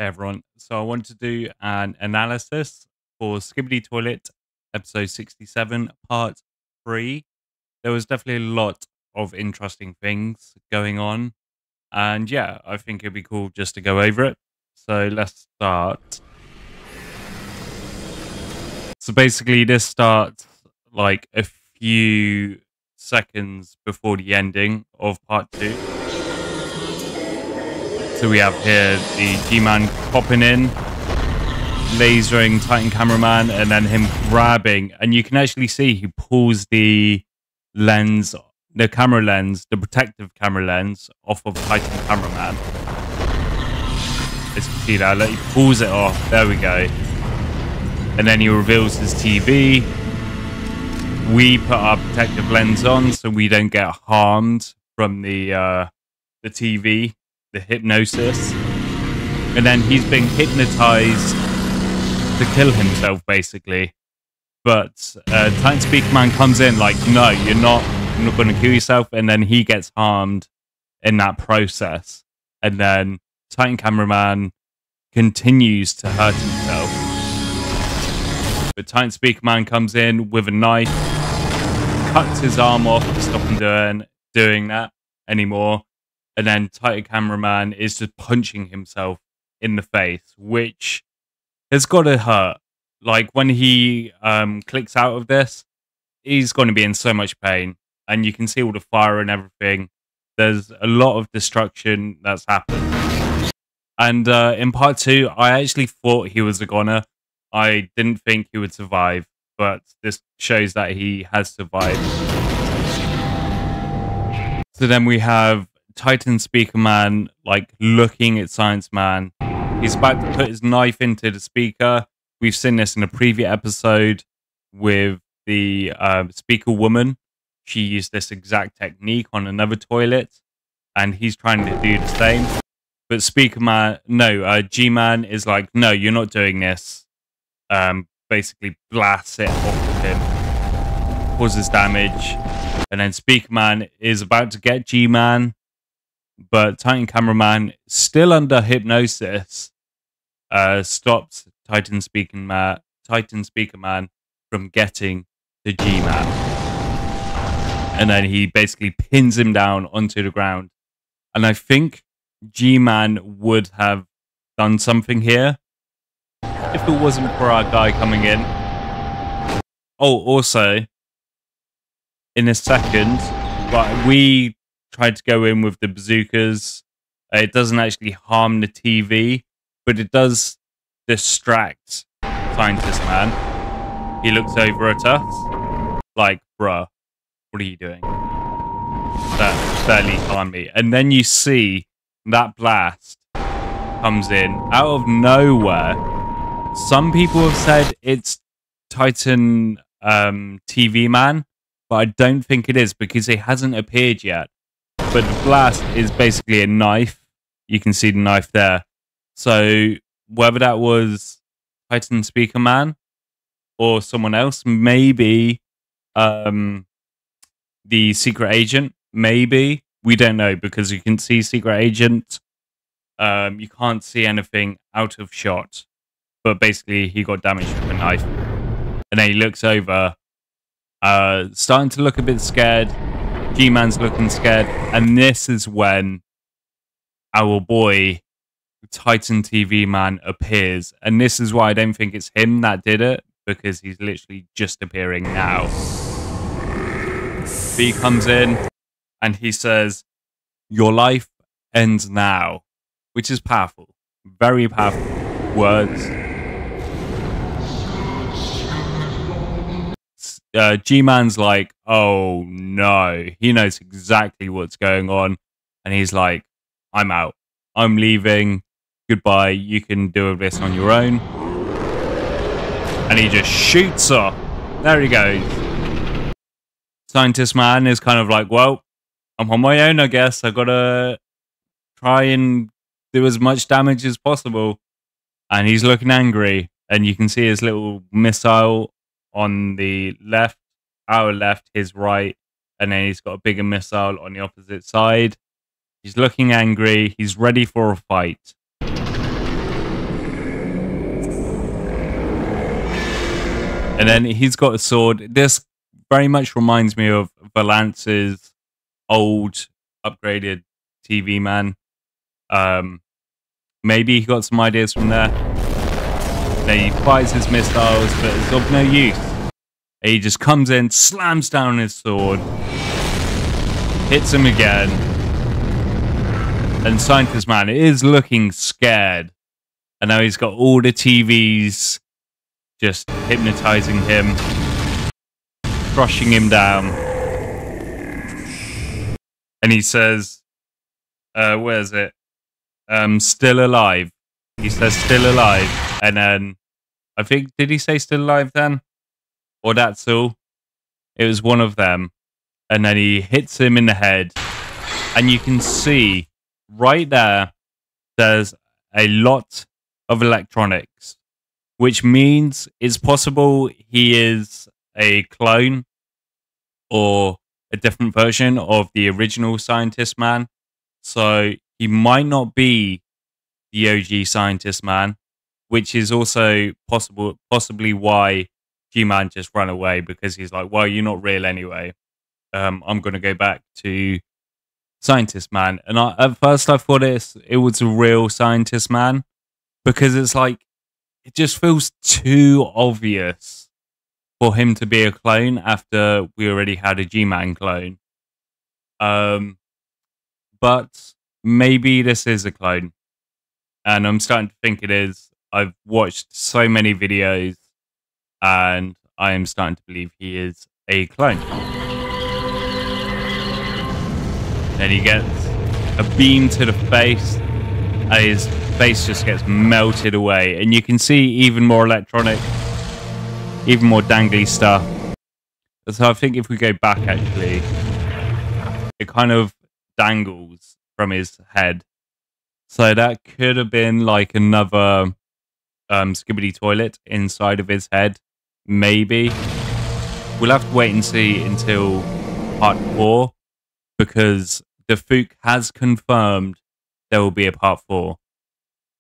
Hey everyone. So I want to do an analysis for Skibidi Toilet, episode 67, part 3. There was definitely a lot of interesting things going on. And yeah, I think it'd be cool just to go over it. So let's start. So basically this starts like a few seconds before the ending of part 2. So we have here the G-Man popping in, lasering Titan cameraman, and then him grabbing. And you can actually see he pulls the lens, the camera lens, the protective camera lens off of Titan cameraman. As you can see that, he pulls it off. There we go. And then he reveals his TV. We put our protective lens on so we don't get harmed from the TV. The hypnosis, and then he's being hypnotized to kill himself, basically. But Titan Speaker Man comes in like, no, you're not going to kill yourself, and then he gets harmed in that process. And then Titan Cameraman continues to hurt himself. But Titan Speaker Man comes in with a knife, cuts his arm off to stop him doing that anymore. And then Titan Cameraman is just punching himself in the face, which has got to hurt. Like, when he clicks out of this, he's going to be in so much pain. And you can see all the fire and everything. There's a lot of destruction that's happened. And in part 2, I actually thought he was a goner. I didn't think he would survive. But this shows that he has survived. So then we have Titan Speaker Man, like, looking at Science Man. He's about to put his knife into the speaker. We've seen this in a previous episode with the speaker woman. She used this exact technique on another toilet, and he's trying to do the same. But G-Man is like, no, you're not doing this. Basically blasts it off of him, causes damage, and then Speaker Man is about to get G-Man. But Titan Cameraman, still under hypnosis, stops Titan Speaker Man from getting the G-Man. And then he basically pins him down onto the ground. And I think G-Man would have done something here if it wasn't for our guy coming in. Oh, also, in a second, but we tried to go in with the bazookas. It doesn't actually harm the TV, but it does distract Scientist Man. He looks over at us like, bruh, what are you doing? That barely harmed me. And then you see that blast comes in out of nowhere. Some people have said it's Titan TV Man, but I don't think it is because it hasn't appeared yet. But the blast is basically a knife. You can see the knife there. So whether that was Titan Speaker Man or someone else, maybe the secret agent, maybe. We don't know because you can see secret agent. You can't see anything out of shot. But basically he got damaged with a knife. And then he looks over, starting to look a bit scared. G-Man's looking scared, and this is when our boy Titan TV Man appears. And this is why I don't think it's him that did it, because he's literally just appearing now. But he comes in and he says, "Your life ends now," which is powerful, very powerful words. G-Man's like, oh no, he knows exactly what's going on, and he's like, I'm out, I'm leaving, goodbye, you can do this on your own. And he just shoots off. There he goes. Scientist Man is kind of like, well, I'm on my own, I guess. I gotta try and do as much damage as possible. And he's looking angry, and you can see his little missile on the left, our left, his right, and then he's got a bigger missile on the opposite side. He's looking angry. He's ready for a fight. And then he's got a sword. This very much reminds me of Valance's old upgraded TV man. Maybe he got some ideas from there. Then he fires his missiles, but it's of no use. And he just comes in, slams down his sword, hits him again. And Scientist Man is looking scared. And now he's got all the TVs just hypnotizing him, crushing him down. And he says, where is it? Still alive. He says still alive. And then, I think, did he say still alive then? Or that's all? It was one of them. And then he hits him in the head. And you can see right there, there's a lot of electronics, which means it's possible he is a clone or a different version of the original Scientist Man. So he might not be the OG Scientist Man, which is also possibly why G-Man just ran away, because he's like, well, you're not real anyway. I'm going to go back to Scientist Man. And at first I thought it was a real Scientist Man, because it's like, it just feels too obvious for him to be a clone after we already had a G-Man clone. But maybe this is a clone. And I'm starting to think it is. I've watched so many videos and I am starting to believe he is a clone. Then he gets a beam to the face. And his face just gets melted away. And you can see even more electronic, even more dangly stuff. So I think if we go back, actually, it kind of dangles from his head. So that could have been like another skibidi toilet inside of his head. Maybe. We'll have to wait and see until part 4, because the Fook has confirmed there will be a part 4.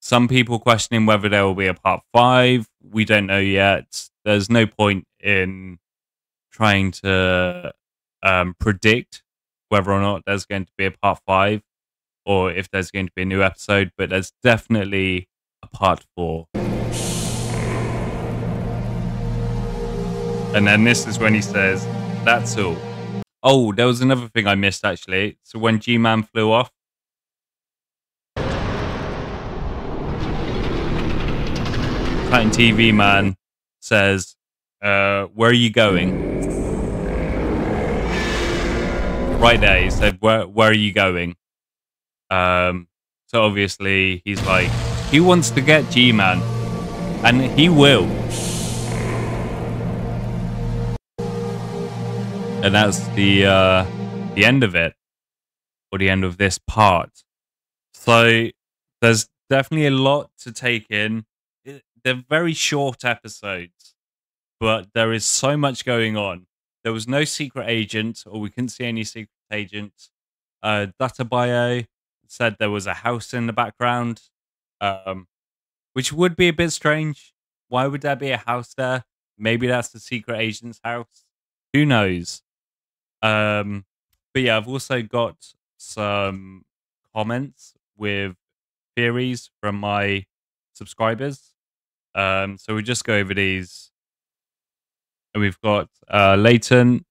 Some people questioning whether there will be a part 5. We don't know yet. There's no point in trying to predict whether or not there's going to be a part 5 or if there's going to be a new episode, but there's definitely a part 4. And then this is when he says, that's all. Oh, there was another thing I missed, actually. So when G-Man flew off, Titan TV Man says, where are you going? Right there, he said, where are you going? So obviously, he's like, he wants to get G-Man. And he will. And that's the end of it, or the end of this part. So there's definitely a lot to take in. They're very short episodes, but there is so much going on. There was no secret agent, or we couldn't see any secret agent. Data bio said there was a house in the background, which would be a bit strange. Why would there be a house there? Maybe that's the secret agent's house. Who knows? But yeah, I've also got some comments with theories from my subscribers. So we'll just go over these. And we've got Leighton.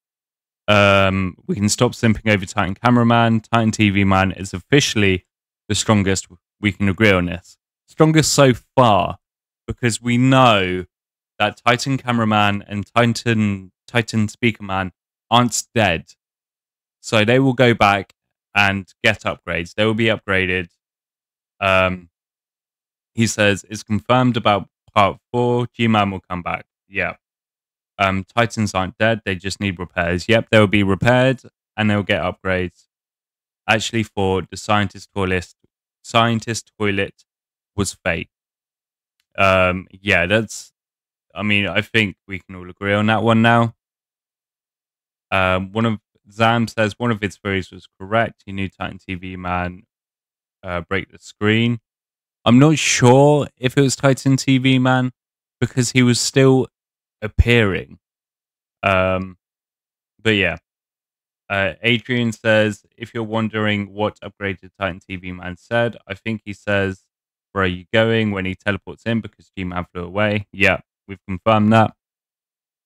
We can stop simping over Titan Cameraman. Titan TV Man is officially the strongest. We can agree on this. Strongest so far, because we know that Titan Cameraman and Titan Speaker Man aren't dead. So they will go back and get upgrades. They will be upgraded. He says, it's confirmed about part 4. G-Man will come back. Yeah. Titans aren't dead. They just need repairs. Yep, they will be repaired and they'll get upgrades. Actually, for the Scientist Toilet was fake. Yeah, that's... I mean, I think we can all agree on that one now. Zam says one of his theories was correct. He knew Titan TV Man break the screen. I'm not sure if it was Titan TV Man, because he was still appearing. But yeah. Adrian says, if you're wondering what upgraded Titan TV man said, I think he says, where are you going, when he teleports in because G-Man flew away. Yeah, we've confirmed that.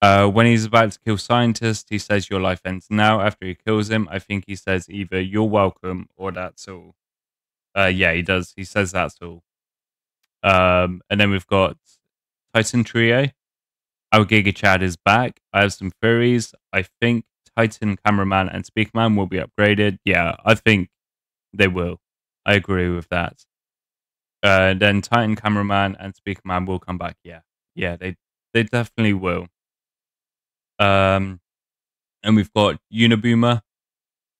When he's about to kill scientist, he says your life ends now. After he kills him, I think he says either you're welcome or that's all. Yeah, he does. He says that's all. And then we've got Titan Trio. Our Giga Chad is back. I have some theories. I think Titan Cameraman and Speakerman will be upgraded. Yeah, I think they will. I agree with that. Then Titan Cameraman and Speakerman will come back. Yeah, they definitely will. And we've got Unaboomer.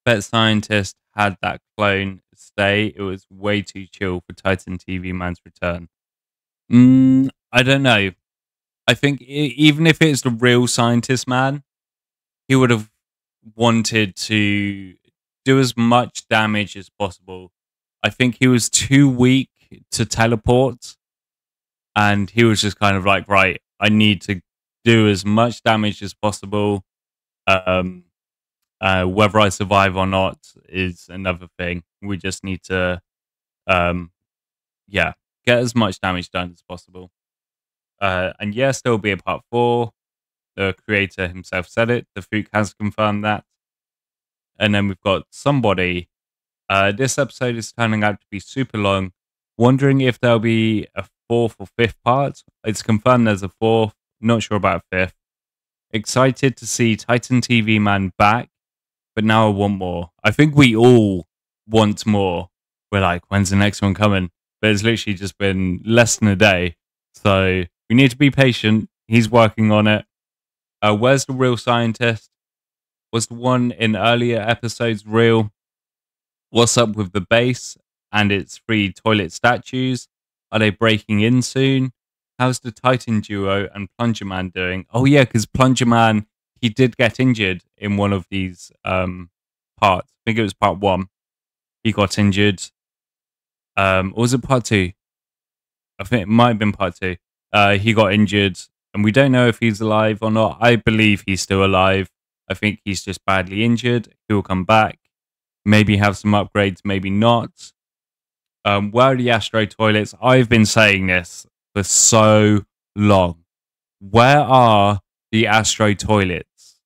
Pet Scientist had that clone stay. It was way too chill for Titan TV Man's return. I don't know. I think even if it's the real Scientist Man, he would have wanted to do as much damage as possible. I think he was too weak to teleport, and he was just kind of like, right, I need to do as much damage as possible. Whether I survive or not is another thing. We just need to, get as much damage done as possible. And yes, there will be a part 4. The creator himself said it. The Fook has confirmed that. And then we've got somebody. This episode is turning out to be super long. Wondering if there'll be a 4th or 5th part. It's confirmed there's a 4th. Not sure about a 5th. Excited to see Titan TV Man back. But now I want more. I think we all want more. We're like, when's the next one coming? But it's literally just been less than a day. So we need to be patient. He's working on it. Where's the real scientist? Was the one in earlier episodes real? What's up with the base and its 3 toilet statues? Are they breaking in soon? How's the Titan duo and Plunger Man doing? Oh yeah, because Plunger Man, he did get injured in one of these parts. I think it was part 1. He got injured. Or was it part 2? I think it might have been part 2. He got injured, and we don't know if he's alive or not. I believe he's still alive. I think he's just badly injured. He'll come back. Maybe have some upgrades, maybe not. Where are the Astro toilets? I've been saying this for so long. Where are the Astro toilets?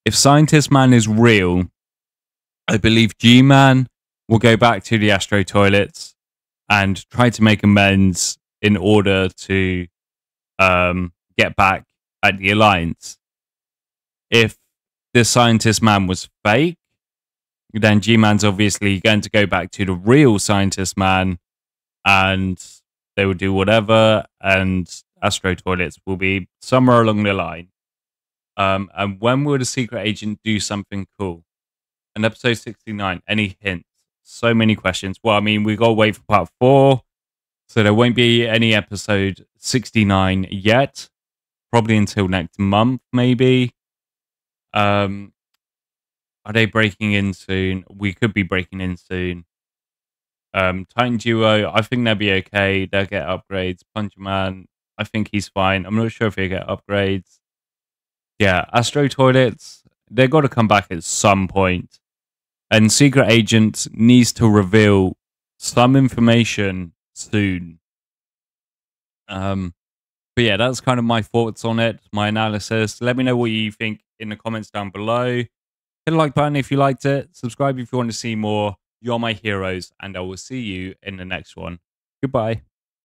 If Scientist Man is real, I believe G-Man will go back to the Astro toilets and try to make amends in order to get back at the Alliance. If the Scientist Man was fake, then G-Man's obviously going to go back to the real Scientist Man and they will do whatever, and Astro toilets will be somewhere along the line. And when will the secret agent do something cool? And episode 69, any hints? So many questions. Well, I mean, we got to wait for part 4, so there won't be any episode 69 yet. Probably until next month, maybe. Are they breaking in soon? We could be breaking in soon. Titan Duo, I think they'll be okay. They'll get upgrades. Plunger Man, I think he's fine. I'm not sure if he'll get upgrades. Yeah, Astro Toilets, they've got to come back at some point. And Secret Agent needs to reveal some information soon. But yeah, that's kind of my thoughts on it, my analysis. Let me know what you think in the comments down below. Hit the like button if you liked it. Subscribe if you want to see more. You're my heroes, and I will see you in the next one. Goodbye.